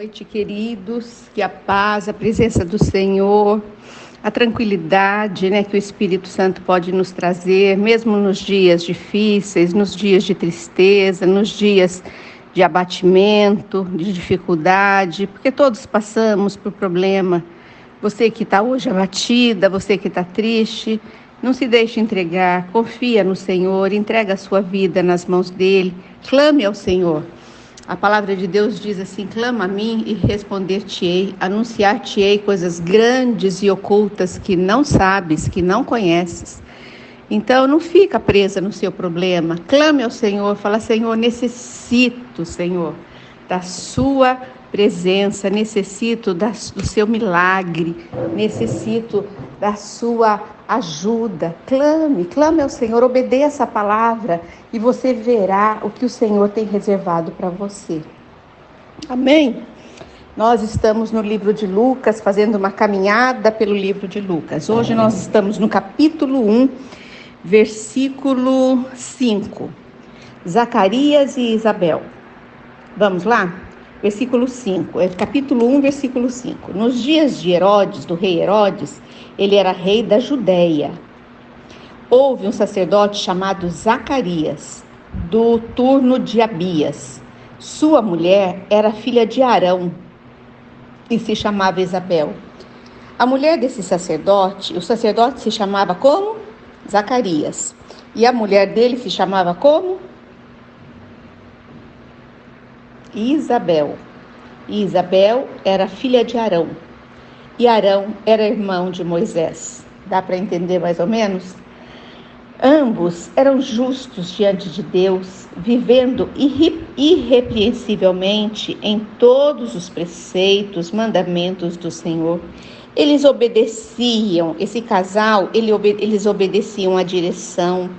noite, queridos. Que a paz, a presença do Senhor, a tranquilidade, que o Espírito Santo pode nos trazer, mesmo nos dias difíceis, nos dias de tristeza, nos dias de abatimento, de dificuldade, porque todos passamos por problema. Você que está hoje abatida, você que está triste, não se deixe entregar, confia no Senhor, entrega a sua vida nas mãos dele, clame ao Senhor. A palavra de Deus diz assim: clama a mim e responder-te-ei, anunciar-te-ei coisas grandes e ocultas que não sabes, que não conheces. Então não fica presa no seu problema, clame ao Senhor, fala: Senhor, necessito, Senhor, da sua presença, necessito do seu milagre, necessito da sua ajuda. Clame ao Senhor, obedeça a palavra e você verá o que o Senhor tem reservado para você. Amém? Nós estamos no livro de Lucas, fazendo uma caminhada pelo livro de Lucas. Hoje nós estamos no capítulo 1, versículo 5. Zacarias e Isabel. Vamos lá? Versículo 5, capítulo 1, versículo 5. Nos dias de Herodes, do rei Herodes, ele era rei da Judéia. Houve um sacerdote chamado Zacarias, do turno de Abias. Sua mulher era filha de Arão e se chamava Isabel. A mulher desse sacerdote, o sacerdote se chamava como? Zacarias. E a mulher dele se chamava como? Isabel. E Isabel era filha de Arão. E Arão era irmão de Moisés. Dá para entender mais ou menos? Ambos eram justos diante de Deus, vivendo irrepreensivelmente em todos os preceitos, mandamentos do Senhor. Eles obedeciam, esse casal, eles obedeciam à direção,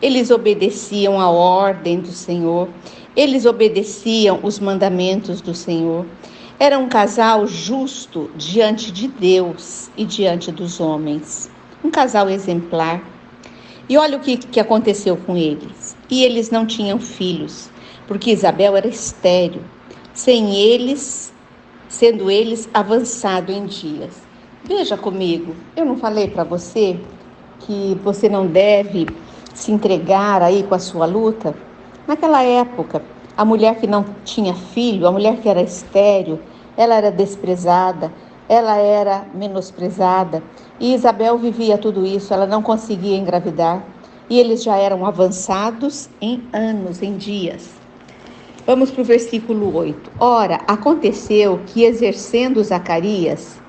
eles obedeciam à ordem do Senhor, eles obedeciam os mandamentos do Senhor. Era um casal justo diante de Deus e diante dos homens. Um casal exemplar. E olha o que aconteceu com eles. E eles não tinham filhos, porque Isabel era estéril, sendo eles avançados em dias. Veja comigo, eu não falei para você que você não deve se entregar aí com a sua luta? Naquela época, a mulher que não tinha filho, a mulher que era estéril, ela era desprezada, ela era menosprezada. E Isabel vivia tudo isso, ela não conseguia engravidar. E eles já eram avançados em anos, em dias. Vamos para o versículo 8. Ora, aconteceu que, exercendo Zacarias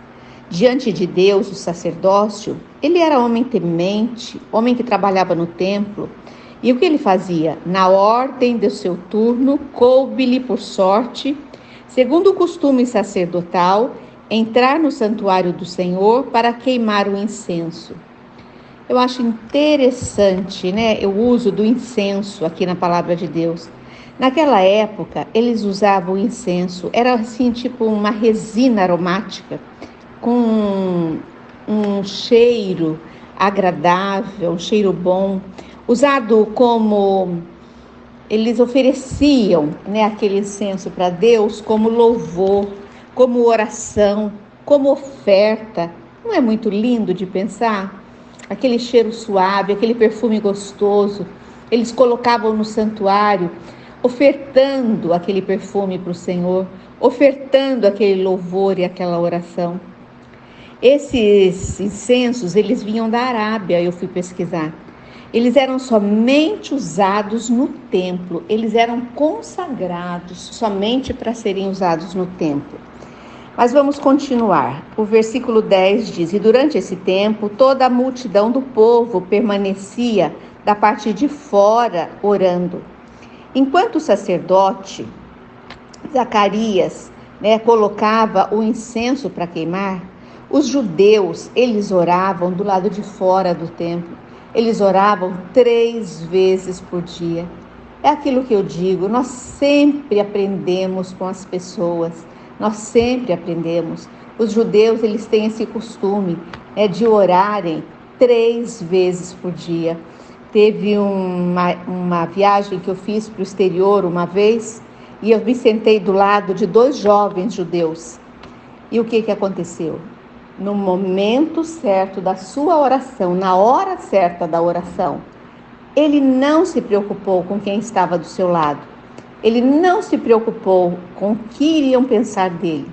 diante de Deus o sacerdócio, ele era homem temente, homem que trabalhava no templo. E o que ele fazia? Na ordem do seu turno, coube-lhe por sorte, segundo o costume sacerdotal, entrar no santuário do Senhor para queimar o incenso. Eu acho interessante, o uso do incenso aqui na palavra de Deus. Naquela época, eles usavam incenso, era assim, tipo uma resina aromática, com um cheiro agradável, um cheiro bom, usado como eles ofereciam, aquele incenso para Deus como louvor, como oração, como oferta. Não é muito lindo de pensar? Aquele cheiro suave, aquele perfume gostoso, eles colocavam no santuário, ofertando aquele perfume para o Senhor, ofertando aquele louvor e aquela oração. Esses incensos, eles vinham da Arábia, eu fui pesquisar. Eles eram somente usados no templo, eles eram consagrados somente para serem usados no templo. Mas vamos continuar. O versículo 10 diz: e durante esse tempo, toda a multidão do povo permanecia da parte de fora orando. Enquanto o sacerdote Zacarias colocava o incenso para queimar, os judeus, eles oravam do lado de fora do templo. Eles oravam 3 vezes por dia. É aquilo que eu digo, nós sempre aprendemos com as pessoas, nós sempre aprendemos. Os judeus, eles têm esse costume de orarem 3 vezes por dia. Teve uma viagem que eu fiz para o exterior uma vez, e eu me sentei do lado de 2 jovens judeus. E o que aconteceu? No momento certo da sua oração, na hora certa da oração, ele não se preocupou com quem estava do seu lado. Ele não se preocupou com o que iriam pensar dele.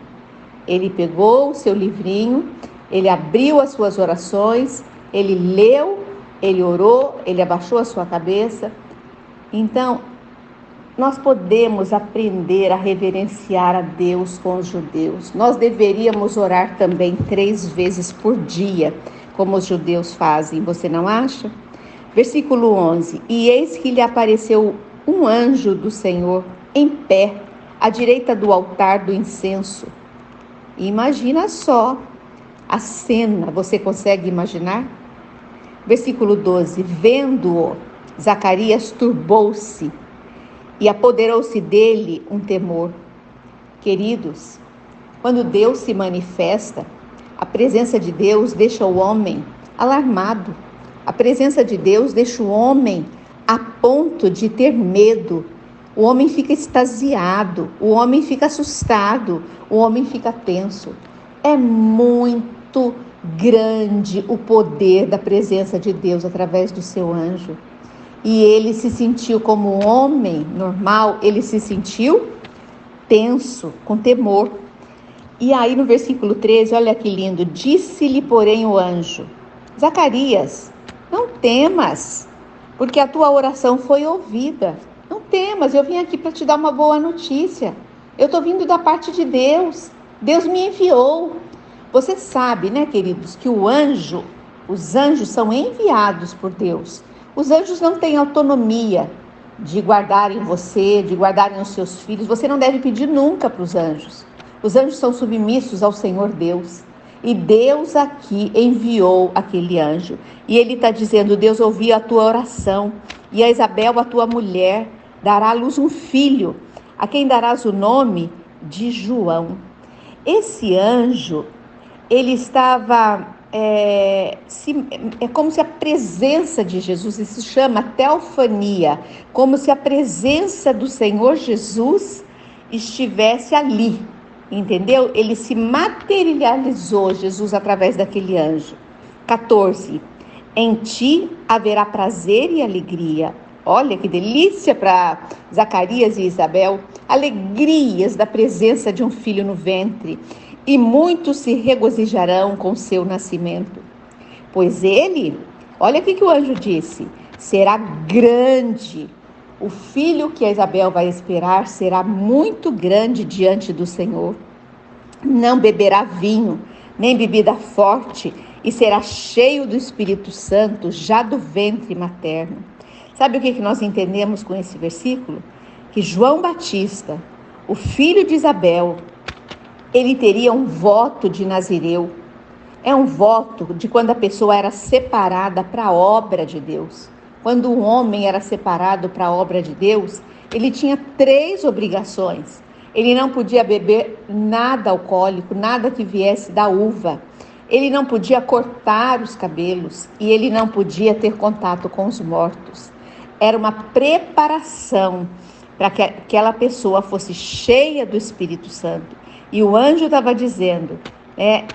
Ele pegou o seu livrinho, ele abriu as suas orações, ele leu, ele orou, ele abaixou a sua cabeça. Então, nós podemos aprender a reverenciar a Deus com os judeus. Nós deveríamos orar também 3 vezes por dia, como os judeus fazem, você não acha? Versículo 11: E eis que lhe apareceu um anjo do Senhor em pé, à direita do altar do incenso. E imagina só a cena, você consegue imaginar? Versículo 12: Vendo-o, Zacarias turbou-se e apoderou-se dele um temor. Queridos, quando Deus se manifesta, a presença de Deus deixa o homem alarmado. A presença de Deus deixa o homem a ponto de ter medo. O homem fica extasiado, o homem fica assustado, o homem fica tenso. É muito grande o poder da presença de Deus através do seu anjo. E ele se sentiu como um homem normal, ele se sentiu tenso, com temor. E aí no versículo 13, olha que lindo: Disse-lhe, porém, o anjo: Zacarias, não temas, porque a tua oração foi ouvida. Não temas, eu vim aqui para te dar uma boa notícia. Eu estou vindo da parte de Deus. Deus me enviou. Você sabe, né, queridos, que os anjos são enviados por Deus. Os anjos não têm autonomia de guardarem você, de guardarem os seus filhos. Você não deve pedir nunca para os anjos. Os anjos são submissos ao Senhor Deus. E Deus aqui enviou aquele anjo. E ele está dizendo: Deus ouviu a tua oração. E a Isabel, a tua mulher, dará à luz um filho, a quem darás o nome de João. Esse anjo, ele estava... É como se a presença de Jesus, isso se chama teofania, como se a presença do Senhor Jesus estivesse ali, entendeu? Ele se materializou, Jesus, através daquele anjo. 14: Em ti haverá prazer e alegria. Olha que delícia para Zacarias e Isabel, alegrias da presença de um filho no ventre. E muitos se regozijarão com seu nascimento. Pois ele, olha o que o anjo disse: será grande. O filho que a Isabel vai esperar será muito grande diante do Senhor. Não beberá vinho, nem bebida forte, e será cheio do Espírito Santo, já do ventre materno. Sabe o que nós entendemos com esse versículo? Que João Batista, o filho de Isabel, ele teria um voto de Nazireu. É um voto de quando a pessoa era separada para a obra de Deus. Quando um homem era separado para a obra de Deus, ele tinha 3 obrigações. Ele não podia beber nada alcoólico, nada que viesse da uva. Ele não podia cortar os cabelos e ele não podia ter contato com os mortos. Era uma preparação para que aquela pessoa fosse cheia do Espírito Santo. E o anjo estava dizendo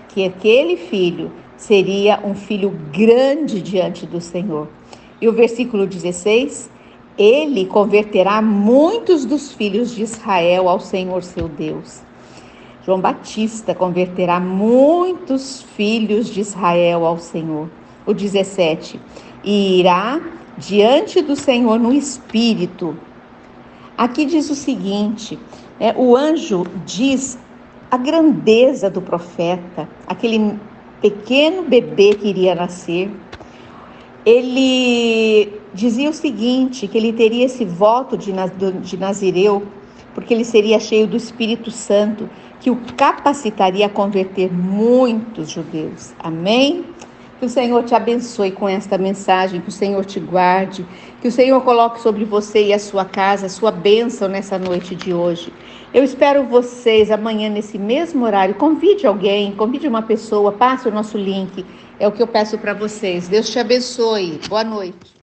que aquele filho seria um filho grande diante do Senhor. E o versículo 16: Ele converterá muitos dos filhos de Israel ao Senhor seu Deus. João Batista converterá muitos filhos de Israel ao Senhor. O 17: E irá diante do Senhor no Espírito. Aqui diz o seguinte, o anjo diz a grandeza do profeta, aquele pequeno bebê que iria nascer. Ele dizia o seguinte, que ele teria esse voto de Nazireu, porque ele seria cheio do Espírito Santo, que o capacitaria a converter muitos judeus. Amém? Que o Senhor te abençoe com esta mensagem, que o Senhor te guarde, que o Senhor coloque sobre você e a sua casa a sua bênção nessa noite de hoje. Eu espero vocês amanhã nesse mesmo horário. Convide alguém, convide uma pessoa, passe o nosso link. É o que eu peço para vocês. Deus te abençoe. Boa noite.